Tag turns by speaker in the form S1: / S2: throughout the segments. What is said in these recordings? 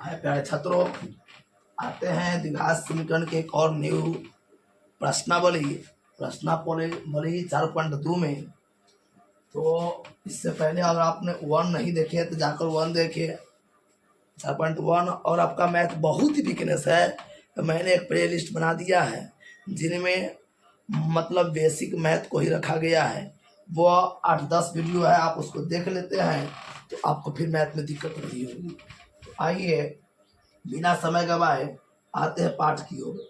S1: है प्यारे छात्रों, आते हैं द्विघात समीकरण के एक और न्यू प्रश्नावली 4.2 में। तो इससे पहले अगर आपने 1 नहीं देखे तो जाकर 1 देखे 4.1। और आपका मैथ बहुत ही वीकनेस है तो मैंने एक प्ले लिस्ट बना दिया है जिनमें मतलब बेसिक मैथ को ही रखा गया है। वो 8-10 वीडियो है, आप उसको देख लेते हैं तो आपको फिर मैथ में दिक्कत नहीं होगी। तो आइए बिना समय गवाए आते हैं पाठ की ओर।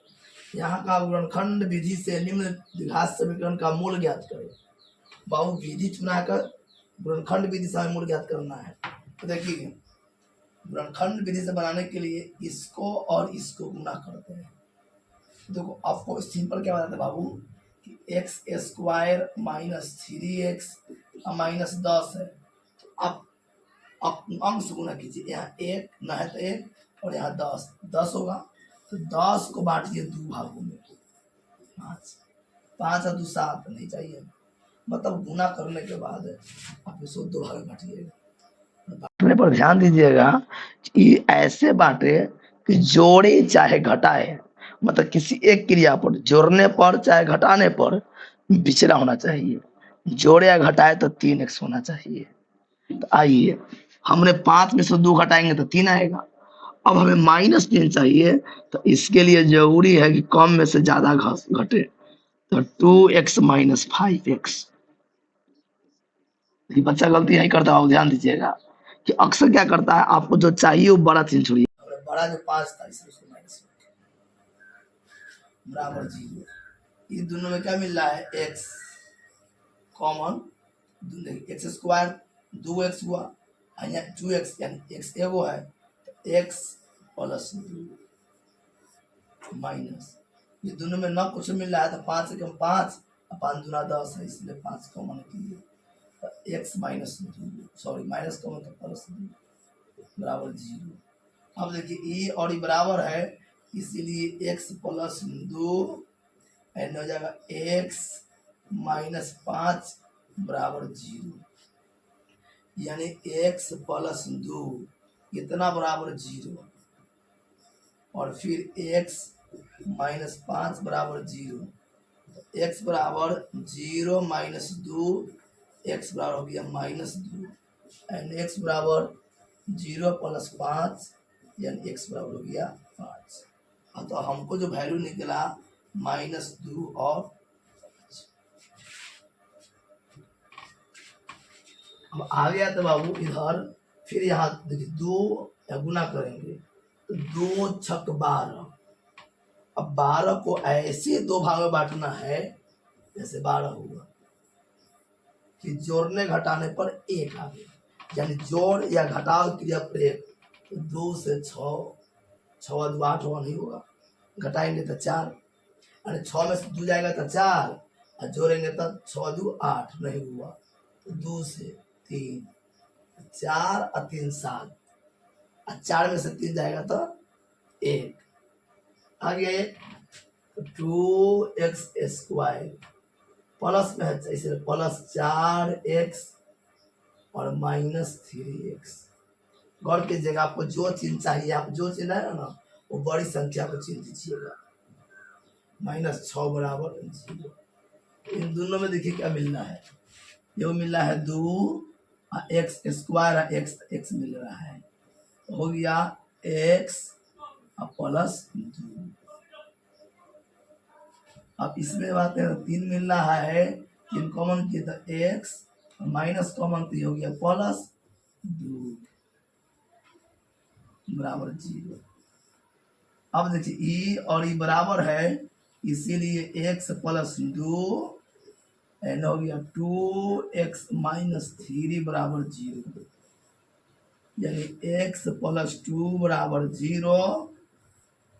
S1: यहाँ का गुणनखंड विधि से निम्न द्विघात समीकरण का मूल ज्ञात करें। बहु विधि चुनाकर गुणनखंड विधि से मूल ज्ञात करना है। तो देखिए, गुणनखंड विधि से बनाने के लिए इसको और इसको गुणा करते हैं। देखो आपको सिंपल क्या बताते हैं बाबू कि x square minus 3x minus 10 है। तो आप अंश गुना कीजिए, यहाँ 1 न है तो 1 और यहाँ 10 होगा। तो 10 को बांटिए 2 भागों में, 5 और 2 7 नहीं चाहिए, मतलब गुना करने के बाद आप इसको 2 भाग में बांटिएगा। बांटने पर ध्यान दीजिएगा कि ऐसे बांटे कि जोड़े चाहे घटाए, मतलब किसी एक क्रिया पर जोड़ने पर चाहे घटाने पर पिछड़ा होना चाहिए। जोड़े या घटाए तो 3x होना चाहिए। तो आइए, हमने 5 में से 2 घटाएंगे तो 3 आएगा। अब हमें -3 चाहिए, तो इसके लिए जरूरी है कि कम में से ज्यादा घटे। तो 2x माइनस 5x। ये बच्चा गलती नहीं करता हो, ध्यान दीजिएगा कि अक्सर क्या करता है, आपको जो चाहिए वो बड़ा चिन्ह छोड़िए। बड़ा जो 5 था इसलिए उसको माइनस बराबर 0। इन दोनों में क्या मिल रहा है, x common, x square 2x हुआ, 2x यानी x एगो है, x प्लस 2 माइनस, ये दोनों में ना कुछ मिल रहा है तो 5 से कम 5 और 5 दूना 10 है, इसलिए 5 कॉमन किए तो x minus 2, sorry minus common तो प्लस 2 बराबर 0। अब देखिए ये और ये बराबर है, इसीलिए x प्लस 2 एंड हो जाएगा x माइनस 5 बराबर 0, यानी x प्लस 2 इतना बराबर 0 और फिर x माइनस 5 बराबर 0। x बराबर 0 माइनस 2, x बराबर हो गया माइनस 2 एंड x बराबर 0 प्लस 5 यानी x बराबर हो गया 5। तो हमको जो वैल्यू निकला -2 और 5। अब आ गया तो बाबू इधर फिर यहाँ देखिए 2 गुना करेंगे तो 2 छक 12। अब 12 को ऐसे 2 भाग में बांटना है जैसे 12 होगा कि जोड़ने घटाने पर 1 आ गया, यानी जोड़ या घटाव क्रिया पर 1। तो 2 से 6 6 2 8 नहीं होगा, घटाएंगे तो 4, अरे 6 में से 2 जाएगा तो 4 और जोड़ेंगे तो 6 2 8 नहीं हुआ। तो 2 से 3, 4 और 3 7 और 4 में से 3 जाएगा तो 1 आगे। 2x स्क्वायर प्लस में है इसलिए प्लस 4x और माइनस 3x। गौर कीजिएगा, आपको जो चिन्ह चाहिए, आप जो चिन्ह है ना वो बड़ी संख्या को चिन्ह दीजिएगा। -6 बराबर 0। इन दोनों में देखिए क्या मिलना है, ये मिल रहा है 2 x स्क्वायर x मिल रहा है, तो हो गया x प्लस 2। अब इसमें बात है 3 मिल रहा है, 3 कॉमन किए तो x माइनस कॉमन तो हो गया प्लस 2 बराबर 0। अब देखिए ई और ई बराबर है, इसीलिए x प्लस 2 एंड हो गया 2x माइनस 3 बराबर 0, यानी x प्लस 2 बराबर 0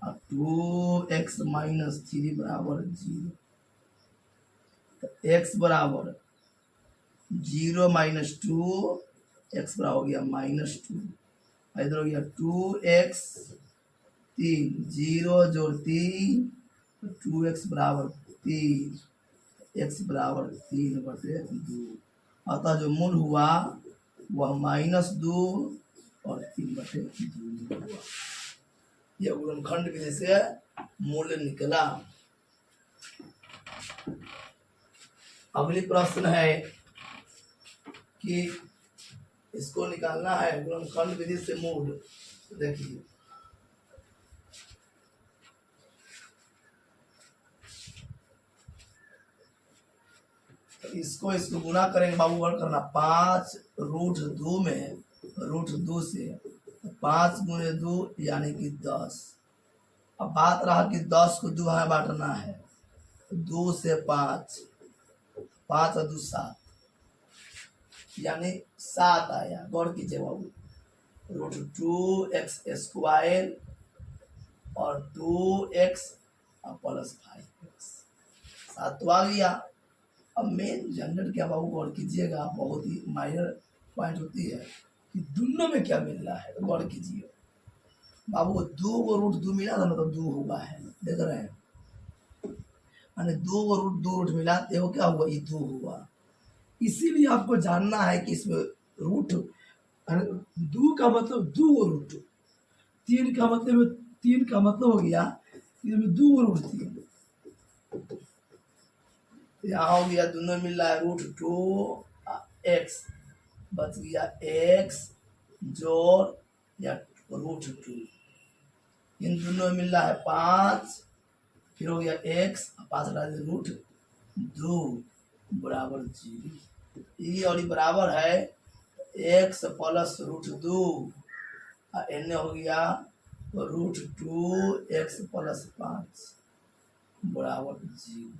S1: और 2x माइनस 3 बराबर 0। तो x बराबर 0 माइनस 2, x बराबर हो गया -2, इधर हो गया 2x 3 0 जोड़ 3 तो 2x बराबर 3, x बराबर 3/2। अतः जो मूल हुआ वह -2 और 3/2 हुआ। यह गुणनखंड विधि से मूल्य निकला। अगली प्रश्न है कि इसको निकालना है गुणनखंड विधि से मूल। देखिए तो इसको गुना करेंगे बाबू, वर्ग करना 5√2 में √2 से 5 × 2 यानी कि 10। अब बात रहा कि 10 को 2 में बांटना है, 2 से 5, 5 और 2 7, यानी 7 आया। गौर कीजिए बाबू, √2x² और 2x प्लस 5x, 7 तो आ गया। अब मेन झंझट क्या बाबू, गौर कीजिएगा, बहुत ही माइनर पॉइंट होती है कि दोनों में क्या मिल रहा है। तो गौर कीजिए बाबू, 2 को √2 मिला था, मतलब 2 हुआ है, देख रहे हैं, यानी 2 को √2 मिला तो क्या हुआ, ये 2 हुआ। इसीलिए आपको जानना है कि इसमें रूट 2 का मतलब 2 को √2, 3 का मतलब 3 का मतलब हो गया इसमें 2 को √3। यहाँ हो गया, दोनों मिल रहा है √2x, बच गया x जोड़ या √2, इन दोनों मिल रहा है 5, फिर हो गया x, 5 डाल √2 बराबर 0। ये और बराबर है x प्लस √2 और एन हो गया √2x प्लस 5 बराबर 0।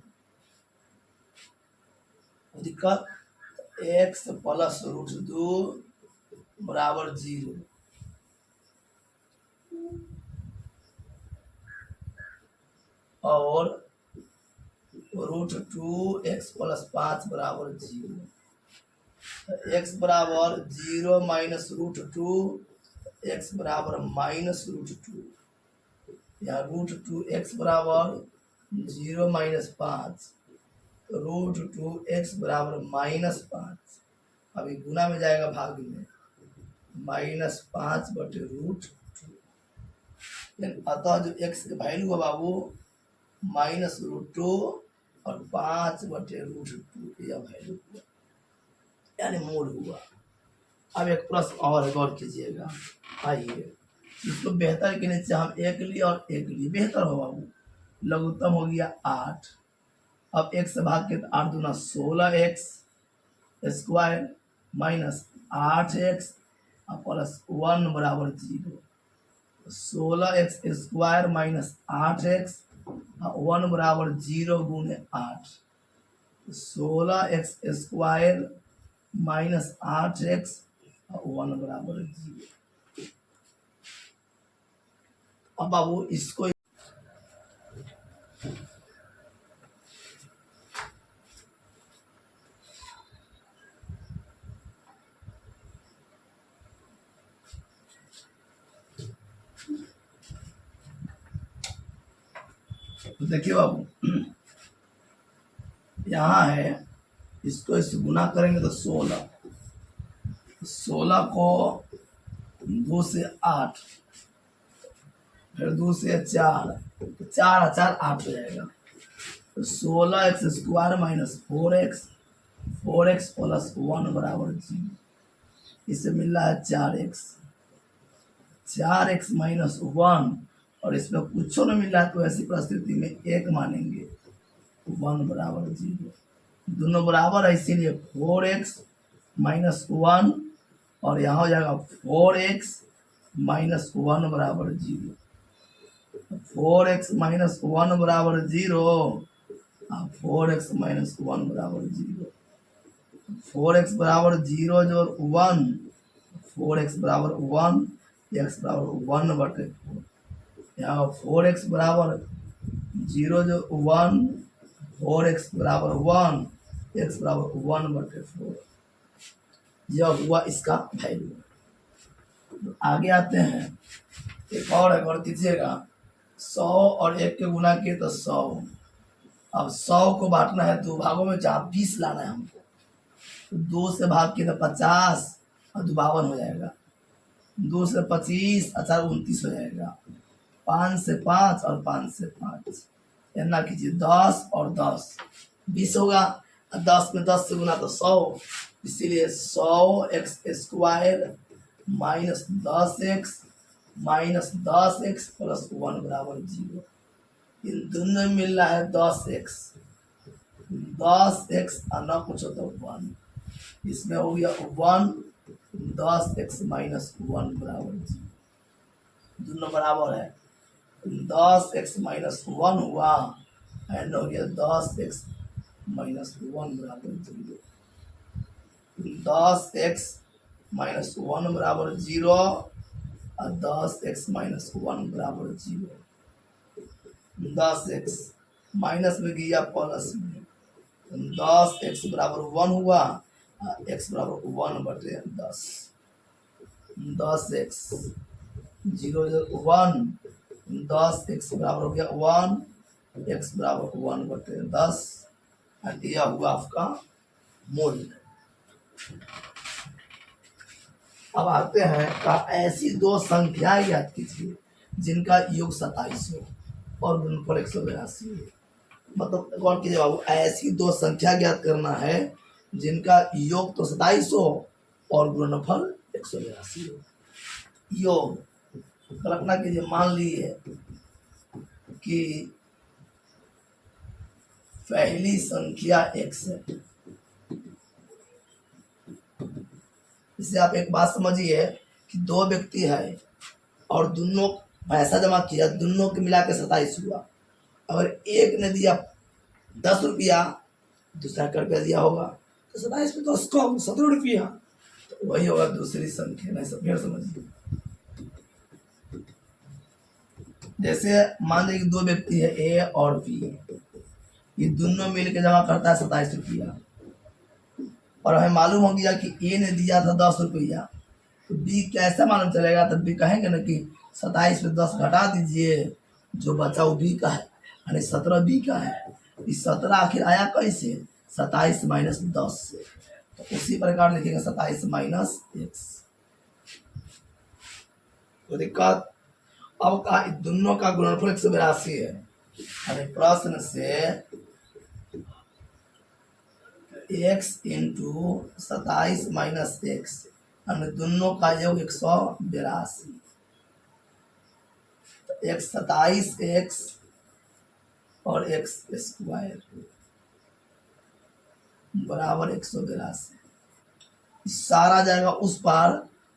S1: दिक्कत, x प्लस √2 बराबर 0 और √2x प्लस 5 बराबर 0। x बराबर 0 माइनस √2, x बराबर माइनस √2, या √2x बराबर 0 माइनस 5, √2x बराबर माइनस 5। अभी गुना में जाएगा भाग में, -5/√2। अतः जो x के वैल्यू है बाबू -√2 और 5/√2 यह वैल्यू हुआ, यानी मूल हुआ। अब एक प्रश्न और है, गौर कीजिएगा। आइए इसको बेहतर के नीचे हम 1 लिए और 1 लिए, बेहतर हो बाबू। लघुत्तम हो गया 8। अब 1 से भाग के 8 दूना 16x² माइनस 8x प्लस 1 बराबर 0। 16x² माइनस 8x 1 बराबर 0 गुने 8। 16x² माइनस 8x 1 बराबर 0। अब बाबू इसको देखिए बाबू, यहाँ है, इसको इससे गुना करेंगे तो 16 को 2 से 8, फिर 2 से 4, 4 4 8 हो जाएगा। तो 16x² माइनस 4x प्लस 1 बराबर 0। इससे मिल रहा है 4x माइनस 1, और इसमें कुछ नहीं मिल रहा है तो ऐसी परिस्थिति में 1 मानेंगे, 1 बराबर 0। दोनों बराबर है, इसीलिए 4x माइनस 1 और यहाँ हो जाएगा 4x माइनस 1 बराबर 0। 4x माइनस 1 बराबर 0 और 4x माइनस 1 बराबर 0। 4x बराबर 0 जो 1, 4x बराबर 1, x बराबर 1/4। यहाँ 4x बराबर 0 जो 1, 4x बराबर 1, x बराबर 1/4। यह हुआ इसका वैल्यू। आगे आते हैं, एक और है, गौर कीजिएगा। 100 और 1 के गुना किए तो 100। अब 100 को बांटना है 2 भागों में, जहाँ 20 लाना है हमको, तो 2 से भाग किए तो 50 और 52 हो जाएगा। 2 से 25 4 29 हो जाएगा। 5 से 5 और 5 से 5 ना कीजिए 10 और 10 20 होगा। 10 में 10 से गुना तो 100, इसीलिए 100x² minus 10x minus 10x plus 1 बराबर 0। इन दोनों में मिल रहा है 10x और ना कुछ हो तो 1, इसमें हो गया 1 10x माइनस 1 बराबर 0, दोनों बराबर है। 10x माइनस 1 हुआ एंड हो गया 10x माइनस 1 बराबर 0। 10x माइनस 1 बराबर 0 और 10x माइनस 1 बराबर 0। 10x माइनस में गया प्लस में, 10x बराबर 1 हुआ, x बराबर 1/10। 10x 0 1, 10x बराबर हो गया 1, x बराबर 1/10 और यह हुआ आपका मूल्य। अब आते हैं का ऐसी दो संख्याएं ज्ञात कीजिए जिनका योग 27 हो और गुणनफल 182 हो। मतलब गौर कीजिए बाबू, ऐसी दो संख्या ज्ञात करना है जिनका योग तो 27 हो और गुणनफल 182 हो। योग कल्पना कीजिए, मान लीजिए कि पहली संख्या x है। इससे आप एक बात समझिए कि दो व्यक्ति है और दोनों पैसा जमा किया, दोनों के मिला के 27 हुआ। अगर एक ने दिया 10 रुपया, दूसरा का रुपया दिया होगा तो 27 में 10 कम 17 रुपया, तो वही होगा दूसरी संख्या। नहीं सब फिर समझिए, जैसे मान लीजिए दो व्यक्ति है ए और बी, ये दोनों मिल के जमा करता है 27 रुपया और हमें मालूम हो गया कि ए ने दिया था 10 रुपया, तो बी कैसे मालूम चलेगा? तब बी कहेंगे ना कि 27 में 10 घटा दीजिए, जो बचा वो बी का है, यानी 17 बी का है। इस 17 आखिर आया कैसे? 27 माइनस 10 से। तो उसी प्रकार लिखेंगे 27 माइनस x। तो दिक्कत अब का दोनों का गुणनफल 182 है, यानी प्रश्न से x इंटू 27 माइनस x, दोनों का योग 182। तो x 27x और x² बराबर 182। सारा जाएगा उस पार,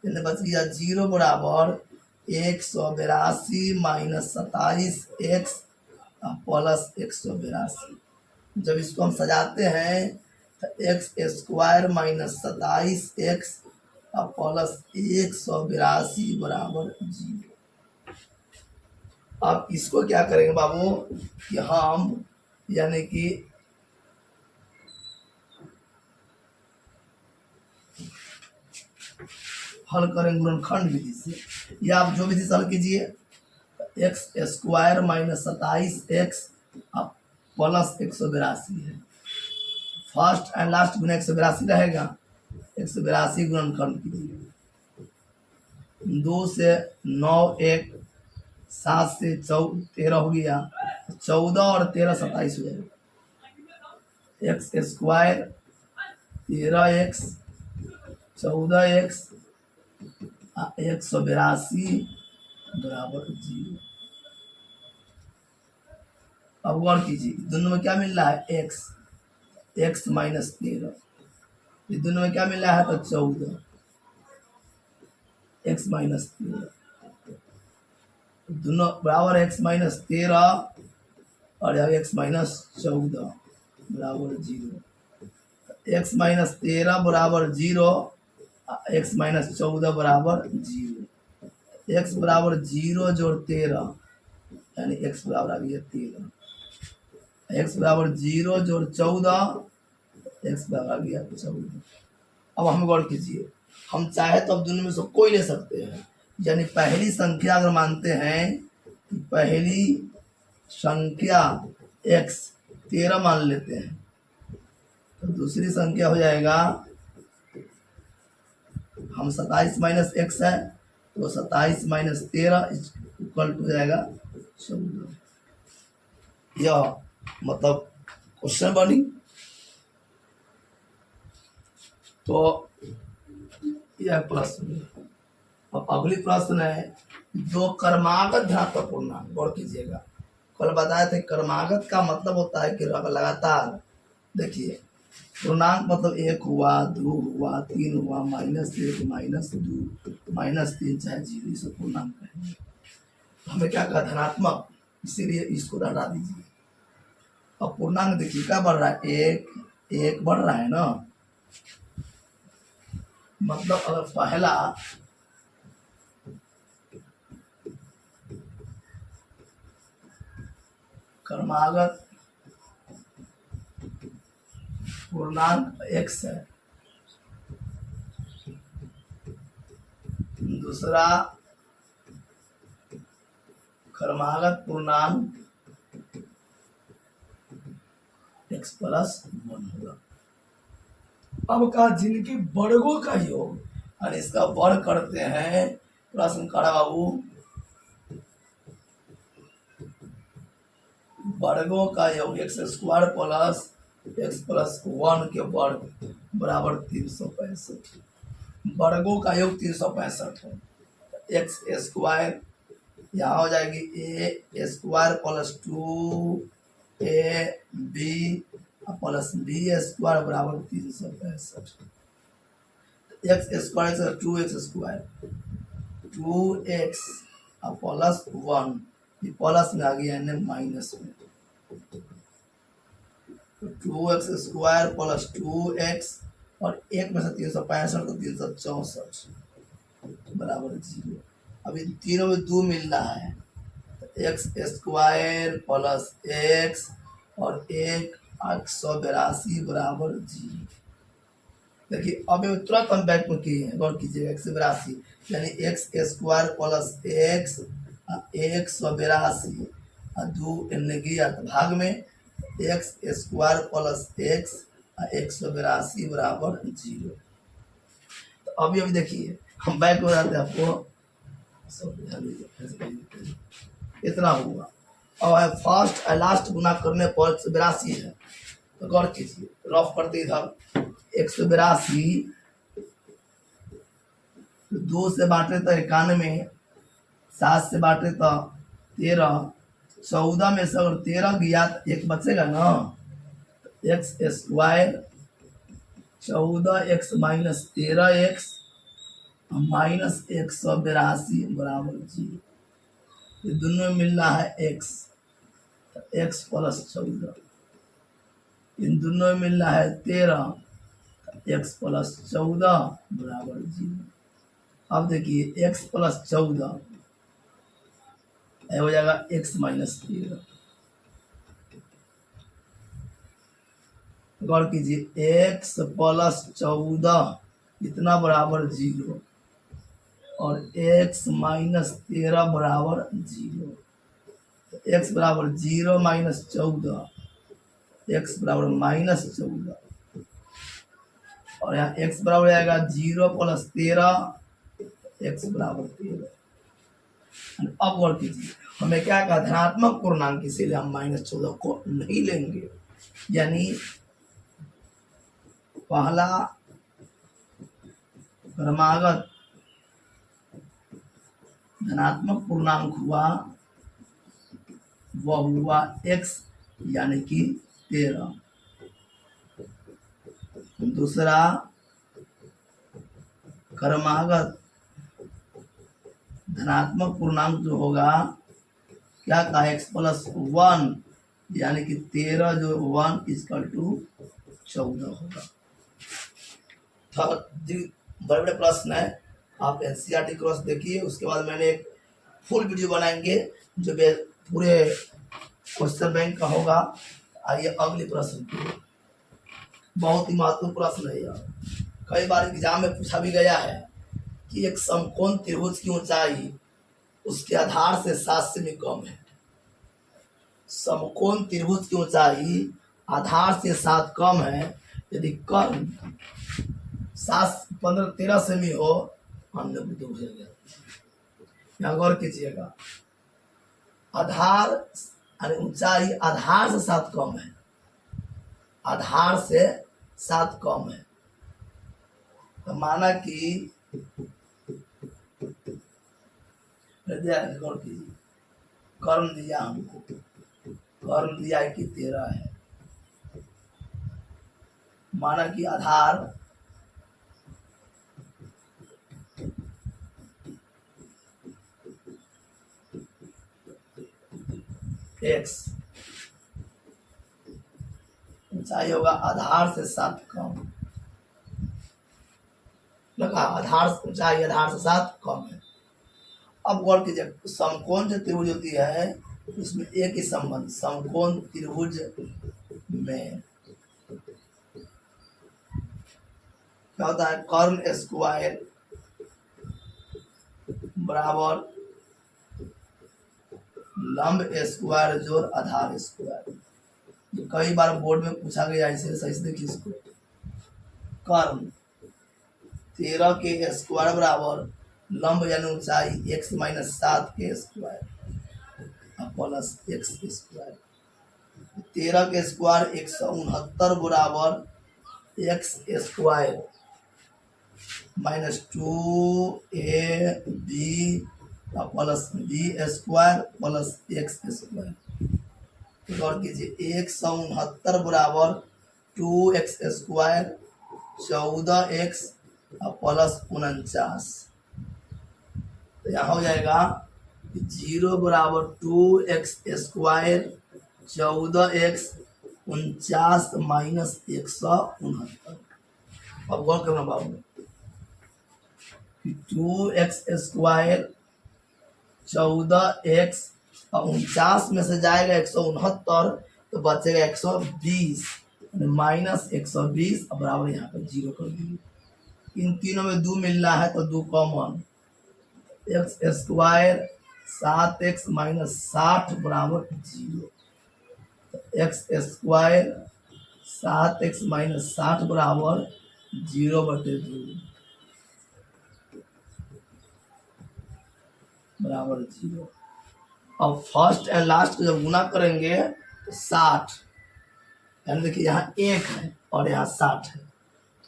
S1: बच गया 0 बराबर 182 माइनस 27x प्लस 182। जब इसको हम सजाते हैं तो x² माइनस 27x प्लस 182 बराबर 0। अब इसको क्या करेंगे बाबू कि हम यानी कि हल करेंगे गुणनखंड विधि से, या आप जो विधि से हल कीजिए। x² माइनस 27x प्लस 182 है, फर्स्ट एंड लास्ट गुना 182 रहेगा। 182 गुणनखंड कीजिए, 2 से 9 1, 7 से 13 हो गया, 14 और 13 27 हो जाएगा। x² 13x 14x 182 बराबर 0। अब गौर कीजिए दोनों में क्या मिल रहा है? x माइनस 13, ये दोनों में क्या मिल रहा है? तो 14 x माइनस 13, दोनों बराबर x माइनस 13 और x माइनस 14 बराबर 0। x माइनस 13 बराबर 0, x माइनस 14 बराबर 0। x बराबर 0 जोड़ 13 यानी x बराबर आ गया 13। x बराबर 0 जोड़ 14, x बराबर आ गया 14। अब हम गौर कीजिए, हम चाहे तो अब दोनों में से कोई ले सकते हैं। यानी पहली संख्या अगर मानते हैं कि पहली संख्या x 13 मान लेते हैं, तो दूसरी संख्या हो जाएगा, हम 27 माइनस x है तो 27 माइनस 13 इक्वल टू जाएगा 14। यह मतलब क्वेश्चन बनी। तो यह प्रश्न। अब अगली प्रश्न है, जो कर्मागत धनात्मक पूर्णांक, गौर कीजिएगा। कल बताए थे कर्मागत का मतलब होता है कि लगातार। देखिए पूर्णांक मतलब 1 हुआ, 2 हुआ, 3 हुआ, -1 -2 -3 चाहे 0, ये सब पूर्णांक है। हमें क्या कहा, धनात्मक, इसीलिए इसको हटा दीजिए। अब पूर्णांक देखिए क्या बढ़ रहा है, 1 बढ़ रहा है ना। मतलब अगर पहला कर्मागत पूर्णांक x है, दूसरा कर्मागत पूर्णांक x + 1 होगा। अब का जिनके वर्गों का योग और इसका वर्ग करते हैं, प्रश्न करा बाबू, वर्गों का योग x² + x + 1 के वर्ग बराबर 365। वर्गों का योग 365 है। x² यहाँ हो जाएगी a² + 2ab + b² बराबर 365। x² से 2x², 2x + 1, ये प्लस में आ गया यानी माइनस में। 2x² + 2x और 1 में से 365 तो 364 बराबर 0। अब इन तीनों में 2 मिल रहा है, x² + x और 1 882 बराबर 0। देखिए अब तुरंत हम बैक में किए हैं, गौर कीजिएगा। 182 यानी x² + x 182 और 2 इनने किया तो भाग में x² + x 182 बराबर 0। तो अभी देखिए हम बैक हो जाते हैं, आपको इतना हुआ। और फर्स्ट और लास्ट गुना करने पर 182 है, तो गौर कीजिए, रफ करते इधर 182 2 से बांटे तो 91, 7 से बांटे तो 13, 14 में से अगर 13 गया तो 1 बचेगा ना। x² 14x - 13x -182 बराबर 0। ये दोनों में मिल रहा है x, तो x + 14, इन दोनों में मिल रहा है 13, तो x + 14 बराबर 0। अब देखिए x + 14 हो जाएगा x - 13। गौर कीजिए x + 14 इतना बराबर 0 और x - 13 बराबर 0। x बराबर 0 - 14, x बराबर -14 और यहाँ x बराबर आएगा 0 + 13, x बराबर 13। अब गौर कीजिए, हमें क्या कहा, धनात्मक पूर्णांक, इसीलिए हम -14 को नहीं लेंगे। यानी पहला क्रमागत धनात्मक पूर्णांक हुआ, वह हुआ x यानी कि 13। दूसरा क्रमागत धनात्मक पूर्णांक जो होगा, क्या कहा, x + 1 यानी कि 13 जो 1 = 14 होगा। बड़े बड़े प्रश्न है, आप NCERT क्रॉस देखिए। उसके बाद मैंने एक फुल वीडियो बनाएंगे जो पूरे क्वेश्चन बैंक का होगा। आइए अगले प्रश्न, बहुत ही महत्वपूर्ण प्रश्न है यह। कई बार एग्जाम में पूछा भी गया है कि एक समकोण त्रिभुज की ऊंचाई उसके आधार से 7 सेमी कम है। समकोण त्रिभुज की ऊंचाई आधार से 7 कम है। यदि कर्ण 7 15 13 सेमी हो हमने बुद्ध हो गया। यहाँ गौर कीजिएगा, आधार यानी ऊंचाई आधार से 7 कम है, आधार से 7 कम है। तो माना कि गौर कीजिए, कर्म दिया हमको, कर्म दिया है कि 13 है। माना कि आधार x, ऊंचाई होगा आधार से 7 कम, लगा आधार ऊंचाई आधार से 7 कम है। अब गौर कीजिए, समकोण जो त्रिभुज होती है उसमें एक ही संबंध, समकोण त्रिभुज में क्या होता है, कर्ण स्क्वायर बराबर लंब स्क्वायर जोड़ आधार स्क्वायर। ये कई बार बोर्ड में पूछा गया, इसे सही से देखिए इसको। कर्ण 13 के स्क्वायर बराबर लंब यानी ऊंचाई x माइनस 7 के स्क्वायर प्लस एक्स स्क्वायर। 13 के स्क्वायर 169 बराबर X square minus 2ab plus B square plus X square. गौर कीजिए, 169 बराबर 2x स्क्वायर 14x प्लस 49। तो यहाँ हो जाएगा 0 बराबर 2x स्क्वायर 14x 49 माइनस 169। अब गौर करना बाबू, 2x स्क्वायर 14x 49 में से जाएगा 169 तो बचेगा 120 माइनस 120 बराबर यहाँ पर 0 कर दीजिए। इन तीनों में 2 मिल रहा है तो 2 common, x square 7x minus 60 बराबर 0। एक्स स्क्वायर 7x माइनस 60 बराबर 0/2 बराबर 0। अब फर्स्ट एंड लास्ट को जब गुना करेंगे तो 60, यानी देखिए यहाँ 1 है और यहाँ 60 है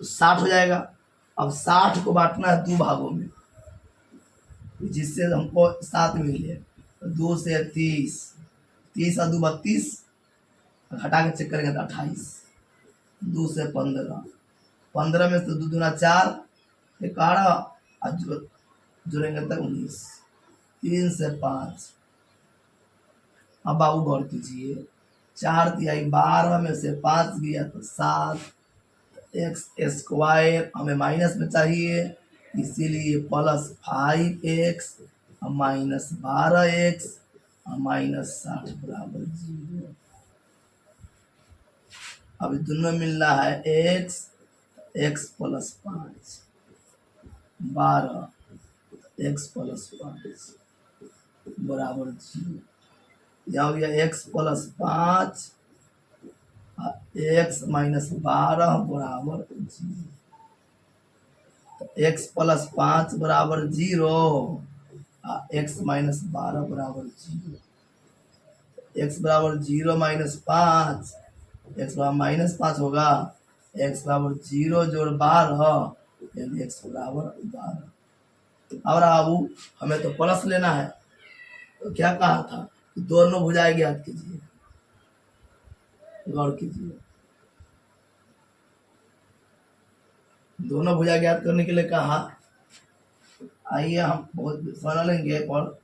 S1: तो 60 हो जाएगा। अब 60 को बांटना है 2 भागों में, जिससे हमको 7 मिले। 2 से 30, 30 और 2 32, घटा के चेक करेंगे तो 28। 2 से 15, 15 में से 2 दूना 4, 11 और जोड़ेंगे तक 19। 3 से 5। अब बाबू गौर कीजिए, 4 दिया 12 में से 5 गया तो 7। एक्स स्क्वायर हमें माइनस में चाहिए, इसीलिए plus 5x minus 12x minus 60 बराबर 0। अब दोनों मिल रहा है x प्लस 5 12 x प्लस 5 बराबर 0। यहाँ हो गया x प्लस 5 x माइनस 12 बराबर 0। x प्लस 5 बराबर 0 x माइनस 12 बराबर 0। x बराबर 0 माइनस 5, x बराबर माइनस 5 होगा, x बराबर 0 जोड़ 12 यानी x बराबर 12। अब बाबू हमें तो प्लस लेना है, तो क्या कहा था, दोनों भुजाएं ज्ञात कीजिए। गौर कीजिए, दोनों भुजा ज्ञात करने के लिए कहा। आइए हम बहुत समझ लेंगे, पर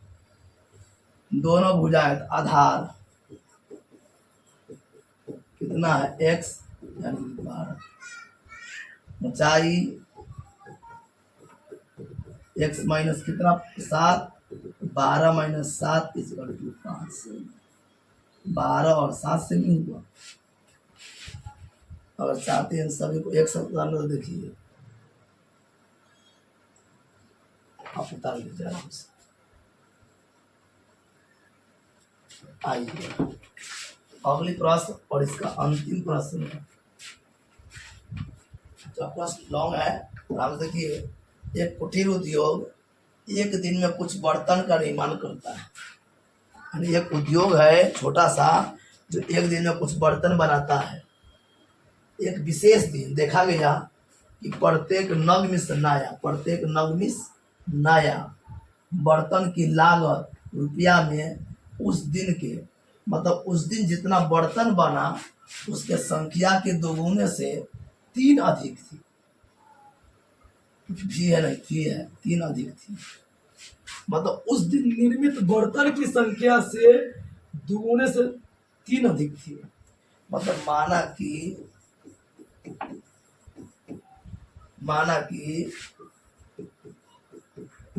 S1: दोनों भुजाएं आधार कितना है x यानी 12, ऊंचाई x माइनस कितना 7, 12 माइनस 7 इक्वल टू 5। 12 और 7 से नहीं हुआ। अगर चाहते हैं सभी को एक साथ उतारना तो देखिए, आप उतार लीजिए आराम से। आइए अगली प्रश्न और इसका अंतिम प्रश्न है। तो प्रश्न लॉन्ग है, आराम से देखिए। एक कुटीर उद्योग एक दिन में कुछ बर्तन का निर्माण करता है, यानी एक उद्योग है छोटा सा जो एक दिन में कुछ बर्तन बनाता है। एक विशेष दिन देखा गया कि प्रत्येक नग में नया बर्तन की लागत रुपया में उस दिन के मतलब उस दिन जितना बर्तन बना उसके संख्या के दोगुने से 3 अधिक थी। भी है नहीं थी है 3 अधिक थी, मतलब उस दिन निर्मित बर्तन की संख्या से दोगुने से 3 अधिक थी। मतलब माना कि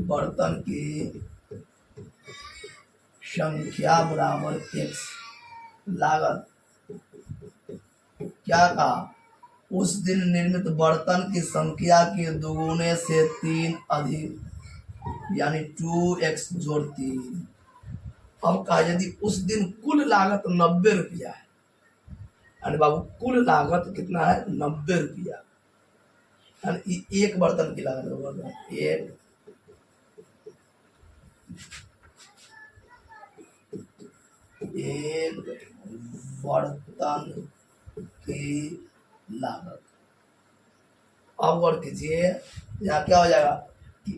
S1: बर्तन की संख्या बराबर x, लागत क्या कहा, उस दिन निर्मित बर्तन की संख्या के दोगुने से 3 अधिक, यानी 2x जोड़ 3। अब कहा यदि उस दिन कुल लागत 90 रुपया है, यानी बाबू कुल लागत कितना है 90 रुपया, यानी एक बर्तन की लागत होगा एक बर्तन की लागत। अब गौर कीजिए यहाँ क्या हो जाएगा कि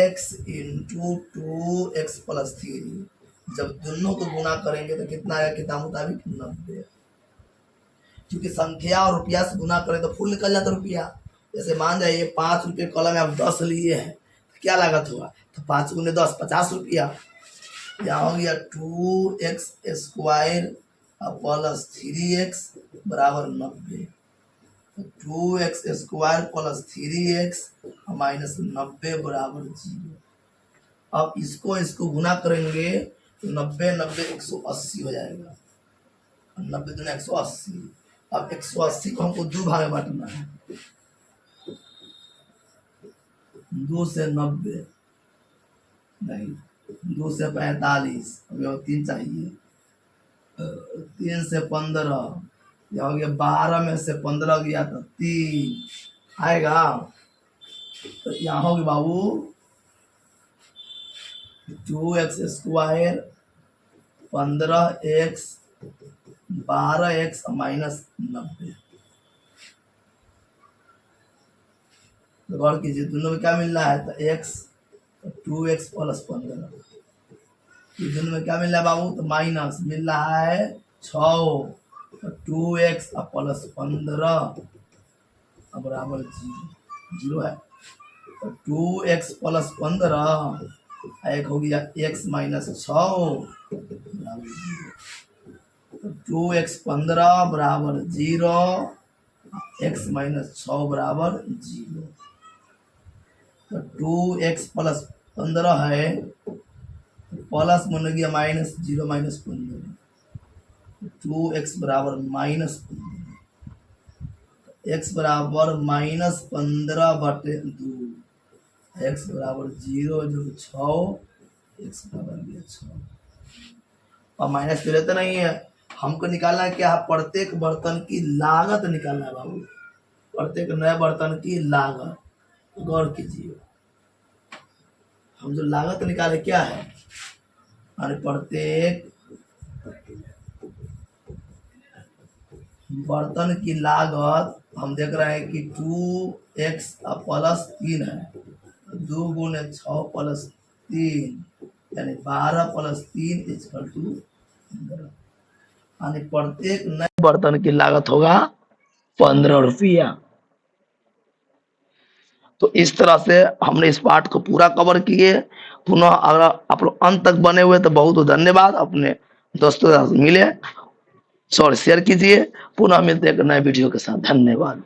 S1: x इंटू 2x प्लस 3, जब दोनों को गुना करेंगे तो कितना आएगा किताब मुताबिक 90। क्योंकि संख्या और रुपया से गुना करें तो फुल निकल जाता रुपया। जैसे मान जाइए 5 रुपये कलम आप 10 लिए हैं तो क्या लागत होगा, तो 5 गुने 10 50 रुपया। यहाँ हो गया 2x स्क्वायर प्लस 3x बराबर 90। 2x square plus 3x minus 90 बराबर 0। अब इसको गुना करेंगे तो 90 90 180 हो जाएगा, 90 दूना 180। अब 180 को हमको 2 भाग में बांटना है, 2 से 90 नहीं, 2 से 45, अभी और 3 चाहिए, 3 से 15, यह हो गया 12 में से 15 गया तो 3 आएगा। तो यहाँ होगी बाबू 2x square 15x 12x minus 90। गौर कीजिए दोनों में क्या मिल रहा है, तो x 2x प्लस 15, दोनों में क्या मिल रहा है बाबू, तो माइनस मिल रहा है 6, 2x प्लस 15 बराबर 0 है। तो 2x प्लस 15 एक हो गया x माइनस 6 बराबर 0। 2x 15 बराबर 0, x माइनस 6 बराबर 0। तो 2x प्लस 15 है, प्लस बन गया माइनस 0 माइनस 15, 2x बराबर माइनस 15, x बराबर माइनस 15 बटे 2, x बराबर 0 जो 6, x बराबर 6। और माइनस तो रहता नहीं है, हमको निकालना है क्या, प्रत्येक बर्तन की लागत निकालना है बाबू, प्रत्येक नए बर्तन की लागत। गौर कीजिए हम जो लागत निकाले क्या है, और प्रत्येक बर्तन की लागत हम देख रहे हैं कि 2x प्लस 3 है, 2 गुने 6 प्लस 3 यानी 12 प्लस 3 इक्वल टू 15, यानी प्रत्येक नए बर्तन की लागत होगा 15 रुपया। तो इस तरह से हमने इस पाठ को पूरा कवर किए। पुनः अगर आप लोग अंत तक बने हुए तो बहुत धन्यवाद। अपने दोस्तों के साथ मिले और शेयर कीजिए। पुनः मिलते हैं एक नए वीडियो के साथ। धन्यवाद।